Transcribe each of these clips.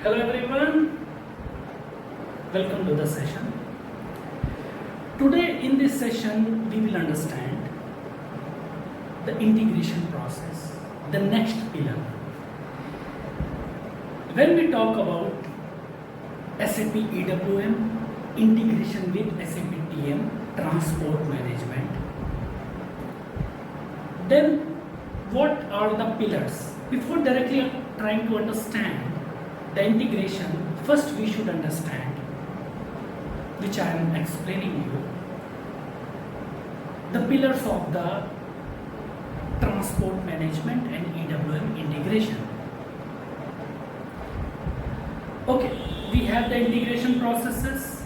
Hello everyone, welcome to the session. Today in this session we will understand the integration process, the next pillar. When we talk about SAP EWM, integration with SAP TM, Transport Management, then what are the pillars? Before directly trying to understand the integration, first we should understand, which I am explaining you, the pillars of the transport management and EWM integration. Okay, we have the integration processes,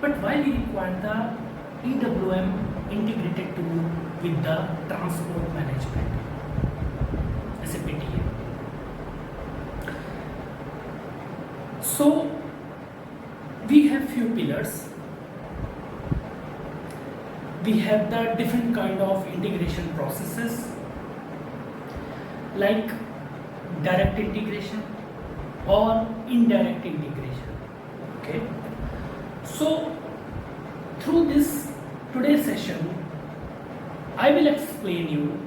but why we require the EWM integrated tool with the transport management, SAP TM? So we have few pillars. We have the different kind of integration processes like direct integration or indirect integration. Okay. So through this today's session, I will explain you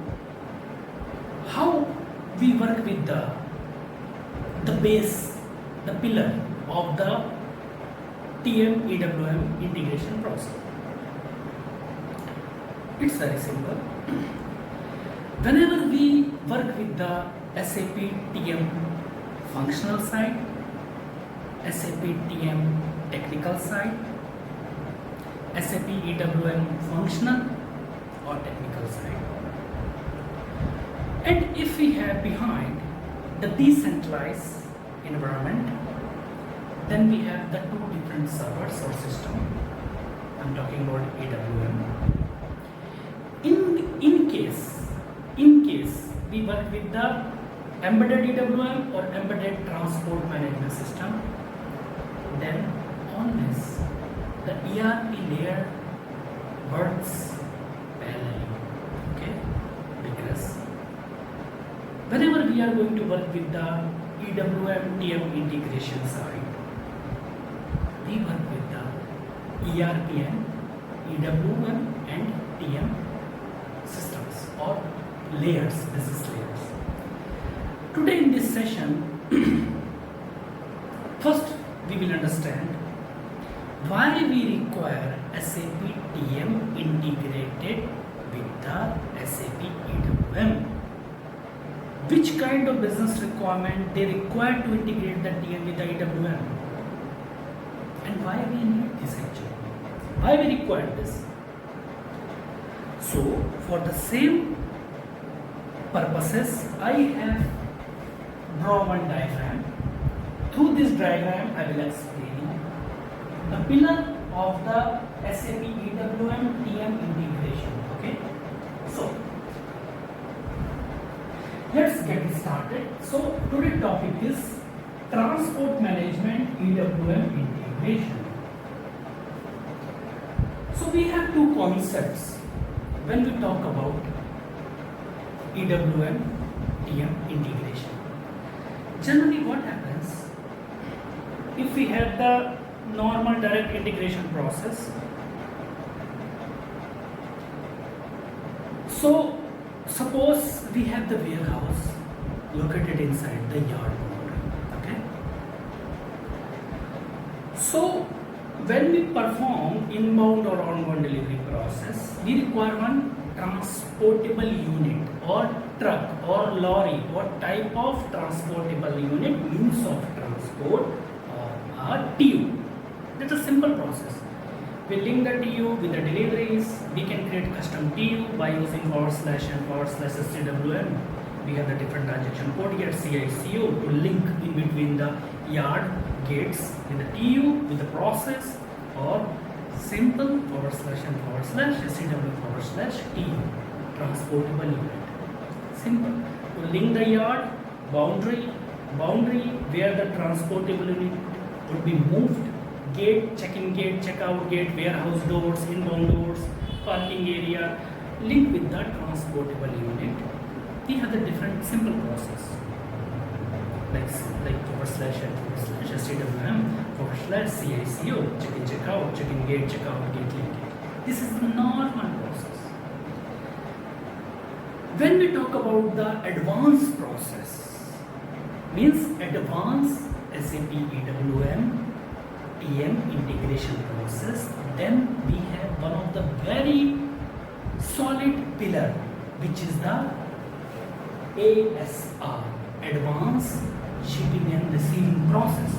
how we work with the base, the pillar of the TM-EWM integration process. It's very simple. Whenever we work with the SAP TM functional side, SAP TM technical side, SAP EWM functional or technical side, and if we have behind the decentralized environment, then we have the two different servers or system. I'm talking about EWM. In case we work with the embedded EWM or embedded transport management system, then always the ERP layer works parallelly. Okay, because whenever we are going to work with the EWM TM integration side, we work with the ERP and EWM and TM systems or layers, business layers. Today in this session, first we will understand why we require SAP TM integrated with the SAP EWM. Which kind of business requirement they require to integrate the TM with the EWM, and why we need this actually, why we require this. So for the same purposes, I have drawn one diagram. Through this diagram I will explain you the pillar of the SAP EWM TM integration. Okay, so let's get started. So today's topic is transport management EWM integration. So we have two concepts when we talk about EWM TM integration. Generally what happens, if we have the normal direct integration process, so suppose we have the warehouse located inside the yard boundary. Okay, so when we perform inbound or outbound delivery process, we require one transportable unit or truck or lorry or type of transportable unit, means of transport, or a TU. That's a simple process. We link the TU with the deliveries. We can create custom TU by using / and / SCWM. We have the different transaction code here, CICO, to link in between the yard gates with the TU with the process, or simple / and / SCW / TU, transportable unit. Simple. To link the yard boundary where the transportable unit would be moved, gate, check-in gate, check-out gate, warehouse doors, inbound doors, parking area, link with the transportable unit. We have the different simple process. like /SAWM /CICO, check-in, check-out, check-in gate, check-out gate, link gate. This is the normal process. When we talk about the advanced process, means advanced SAP EWM TM integration process, then we have one of the very solid pillar, which is the ASR, Advanced Shipping and Receiving Process,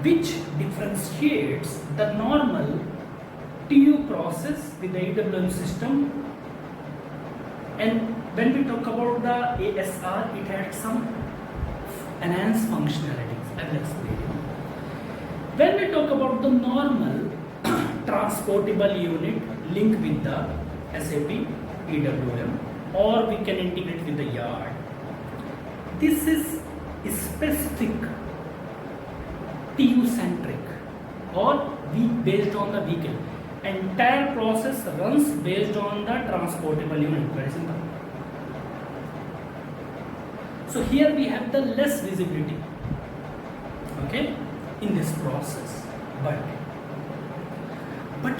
which differentiates the normal TU process with the EWM system. And when we talk about the ASR, it had some enhanced functionalities. I will explain you. When we talk about the normal transportable unit linked with the SAP EWM, or we can integrate with the yard, this is specific TU centric or based on the vehicle. Entire process runs based on the transportable unit. Very simple. So here we have the less visibility, okay, in this process. But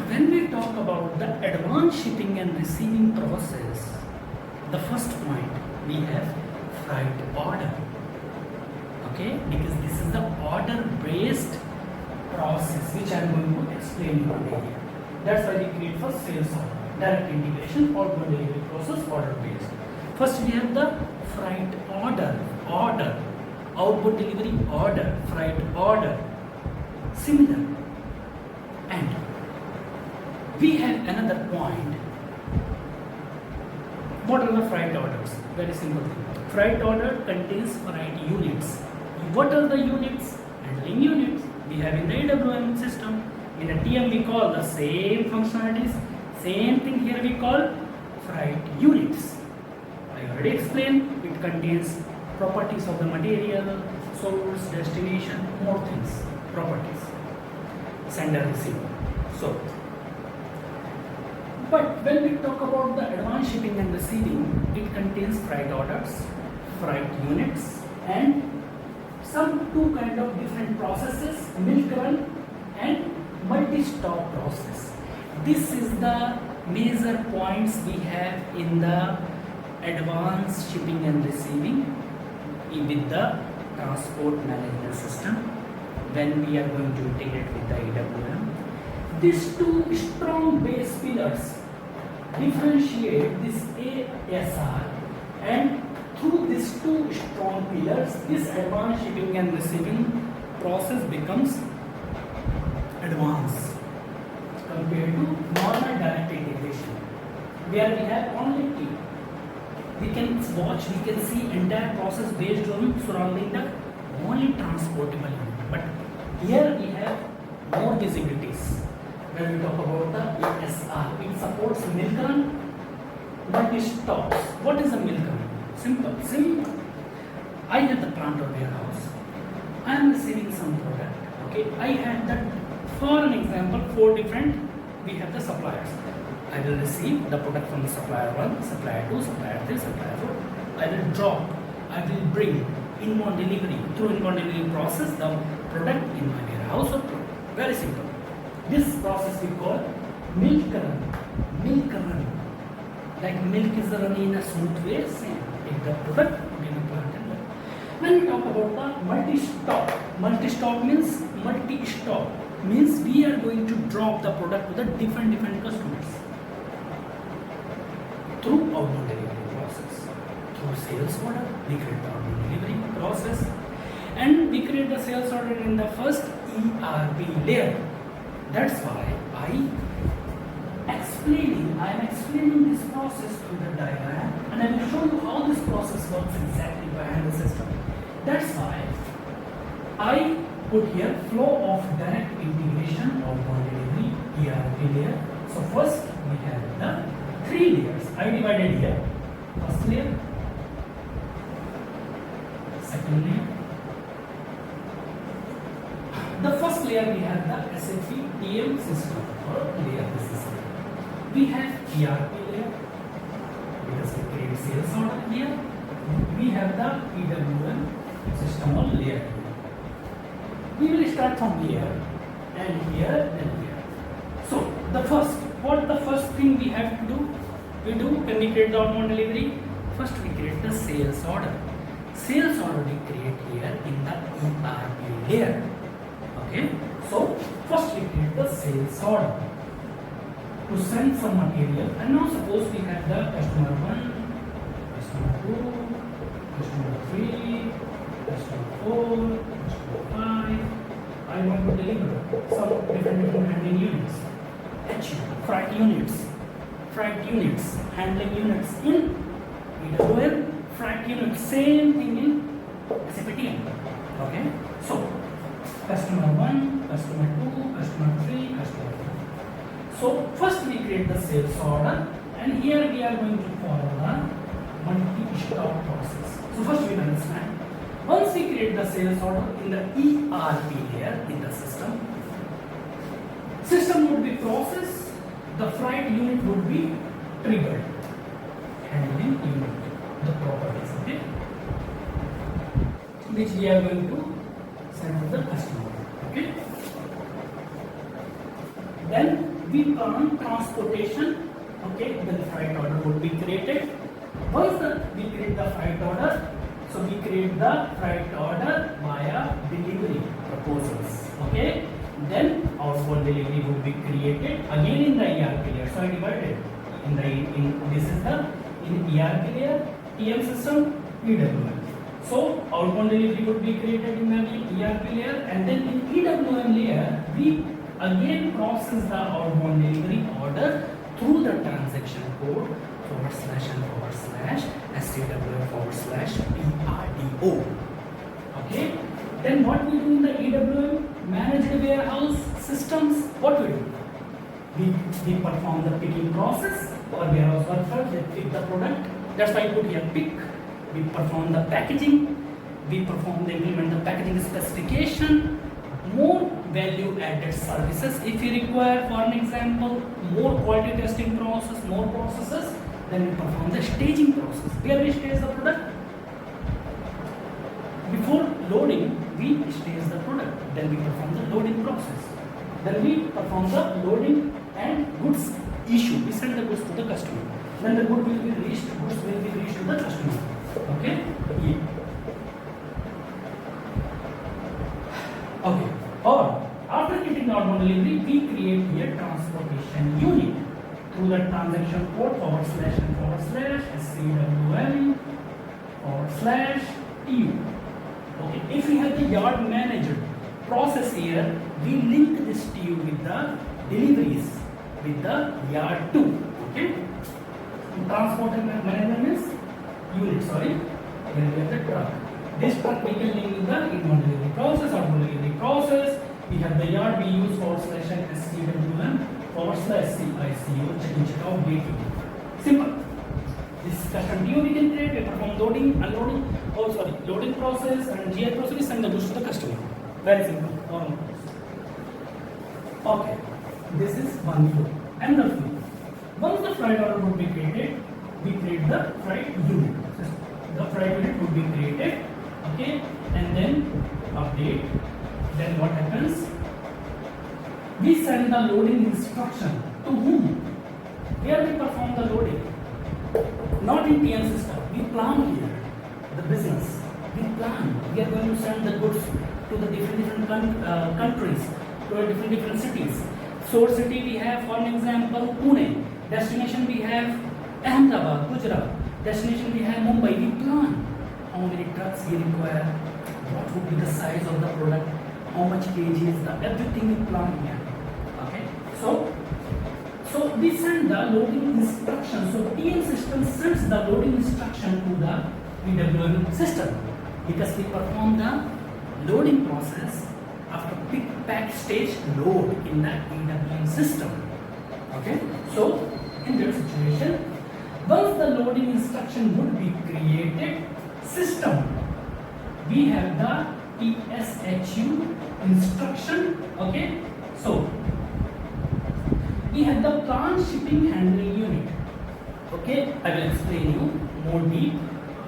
when we talk about the advanced shipping and receiving process, the first point we have freight order, okay, because this is the order based process which I am going to explain you today here. That's why we create first sales order, direct integration, outbound delivery process, order based. First we have the freight order, outbound delivery order, freight order, similar. And we have another point. What are the freight orders? Very simple thing. Freight order contains freight units. What are the units? Handling units. We have in the EWM system. In the TM we call the same functionalities. Same thing here we call freight units. I already explained. It contains properties of the material, source, destination, more things. Properties. Sender, receiver. So, but when we talk about the advanced shipping and receiving, it contains freight orders, freight units, and some two kind of different processes, milk run and multi-stop process. This is the major points we have in the advanced shipping and receiving with the transport management system when we are going to integrate with the EWM. These two strong base pillars differentiate this ASR, and through these two strong pillars, this advanced shipping and receiving process becomes advanced compared to normal direct integration, where we have only T. We can watch, we can see entire process based on surrounding the only transportable unit. But here we have more visibilities. When we talk about the ASR, it supports milk run, multi-stops. What is a milk run? Simple. I have the plant or warehouse. I am receiving some product. Okay, I have that. For an example, 4 different. We have the suppliers. I will receive the product from the supplier 1, supplier 2, supplier 3, supplier 4. I will drop. I will bring inbound delivery through inbound delivery process the product in my warehouse or plant. Very simple. This process we call milk run. Milk run. Like milk is running in a smooth way, same. Take the product, put in a plant and run. When we talk about the multi-stop means multi-stop. Means we are going to drop the product to the different customers through outbound delivery process. Through sales order, we create the outbound delivery process, and we create the sales order in the first ERP layer. That's why I am explaining this process through the diagram, and I will show you how this process works exactly behind the system. That's why I put here flow of direct integration of one delivery ERP layer. So first we have the 3 layers. I divided here. First layer, second layer. The first layer we have the SAP TM system or layer. This is layer. We have ERP layer because we create sales order here. we have the EWM system or layer. We will start from here and here and here. So what the first thing we have to do? When we create the outbound delivery, first we create the sales order. Sales order we create here in the ERP layer. Okay. So first we create the sales order to send some material, and now suppose we have the customer 1, customer 2, customer 3, customer 4, customer 5. I want to deliver some different handling units. Freight units, handling units in EWM, freight units, same thing in SAP TM. Okay, so customer 1, customer 2, customer 3, customer 4. So first we create the sales order, and here we are going to follow the multi-stop process. So first we understand, once we create the sales order in the ERP layer in the system would be processed, the freight unit would be triggered, handling unit, the properties, okay, which we are going to send to the customer, okay. Then we plan transportation, okay, then the freight order would be created. Once we create the freight order, so we create the freight order via delivery proposals, okay. Then outbound delivery would be created again in the ERP layer. So I divided this is the in ERP layer, TM system, EWM. So outbound delivery would be created in the ERP layer, and then in EWM layer we again process the outbound delivery order through the transaction code //SAWM/PRDO. Okay. Then what we do in the EWM managed warehouse systems? What we do? We perform the picking process, or warehouse worker they pick the product. That's why I put here pick. We perform the packaging. We implement the packaging specification. More value added services if you require. For an example, more quality testing process, more processes. Then we perform the staging process. Where we stage the product? Before loading, we stage the product. Then we perform the loading process. Then we perform the loading and goods issue. We send the goods to the customer. Then the goods will be reached to the customer. Okay? Yeah. Okay. Or after getting the outbound delivery, we create here transportation unit through the transaction code //SAWM/TU. Okay, if we have the yard manager process here, we link this TU with the deliveries with the yard 2. Okay, transportation management means unit. Sorry, here we have the truck. This truck we can link with the inbound delivery process, outbound delivery process. We have the yard, we use //SCWM/CICO, check out waiting. Simple. This custom TU we can create, we perform loading, unloading, loading process and GI process, we send the goods to the customer. Very simple. Okay, this is one flow. Another flow. Once the freight order would be created, we create the freight unit. The freight unit would be created, okay, and then update. Then what happens? We send the loading instruction to whom? Here we perform the loading. Not in TM system. We plan here the business. We plan. We are going to send the goods to the different countries, to different cities. Source city we have, for example, Pune. Destination we have Ahmedabad, Gujarat. Destination we have Mumbai. We plan how many trucks we require, what would be the size of the product, how much kg is the everything we plan here. Okay, so we send the loading instruction. So TM system sends the loading instruction to the EWM system because we perform the loading process after pick, pack, stage, load in the EWM system. Okay, so in that situation, once the loading instruction would be created, system, we have the PSHU instruction. Okay, so we have the plant shipping handling unit. Okay, I will explain you more deep.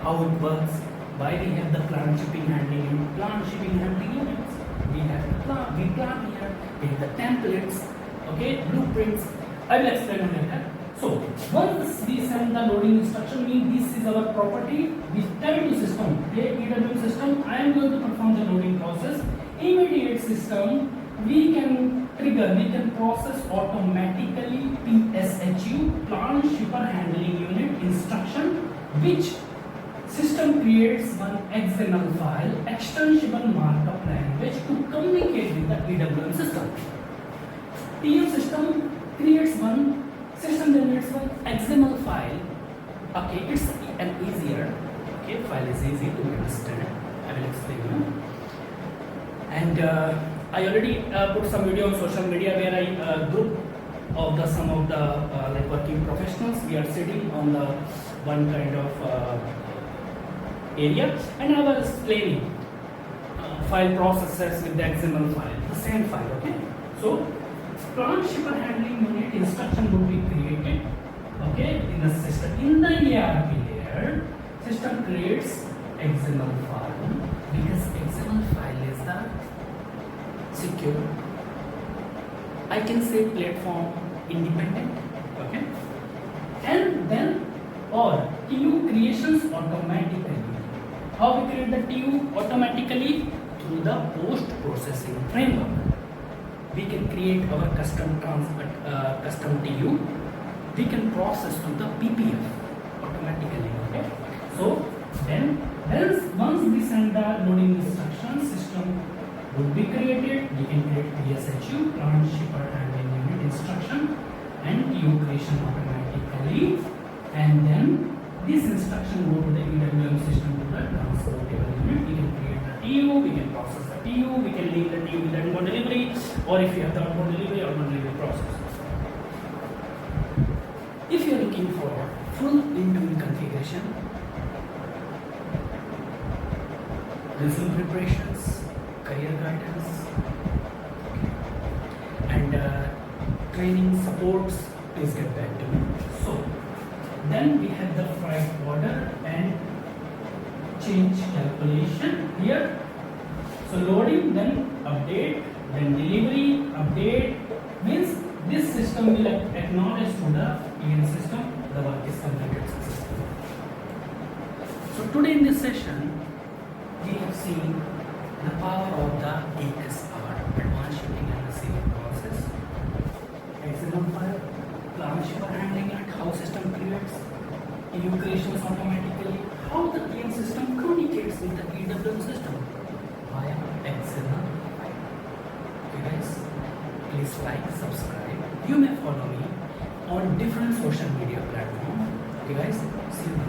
how it works, why we have the plant shipping handling unit, plant shipping handling units. We have the plant, we plan here, we have the templates, okay, blueprints. I will explain later. So once we send the loading instruction, means this is our property. We tell to system, hey EWM system, I am going to perform the loading process. Immediate system, we can trigger, we can process automatically PSHU, plant shipper handling unit instruction, which system creates one XML file, extensible markup language, to communicate with the EWM system. TM system creates one, system generates one XML file. Okay, it's an easier. Okay, file is easy to understand. I will explain you. And I already put some video on social media where I group of the some of the like working professionals. We are sitting on the one kind of area, and I was explaining file processes with the XML file, the same file. Okay, so plant shipper handling unit instruction would be created. Okay, in the system, in the ERP layer, system creates XML file, because XML file is the secure, I can say platform independent. Okay, and then or TU creations automatically. How we create the TU automatically? Through the post processing framework. We can create our custom TU. We can process to the PPF automatically. Okay, so then once we send the loading instruction, system would be created. We can create PSHU, plant shipper handling unit instruction, and TU creation automatically, and then this instruction go to the EWM system to the transportable unit. We can create the TU, we can process the TU, we can link the TU with the outbound delivery, or if you have the outbound delivery process. If you are looking for full end-to-end configuration, resume preparations, career guidance, and training supports, please get back to me. So then we have the freight order and change calculation here. So loading, then update, then delivery, update, means this system will acknowledge to the TM system the work is completed successfully. So today in this session, we have seen the power of the ASR, Advanced Shipping and Receiving Process, XML file, plant shipper handling unit, how system creates, TU creations automatically, how the TM system communicates with the EWM system via XML file. Okay guys, please like, subscribe. You may follow me on different social media platforms. Okay guys, see you.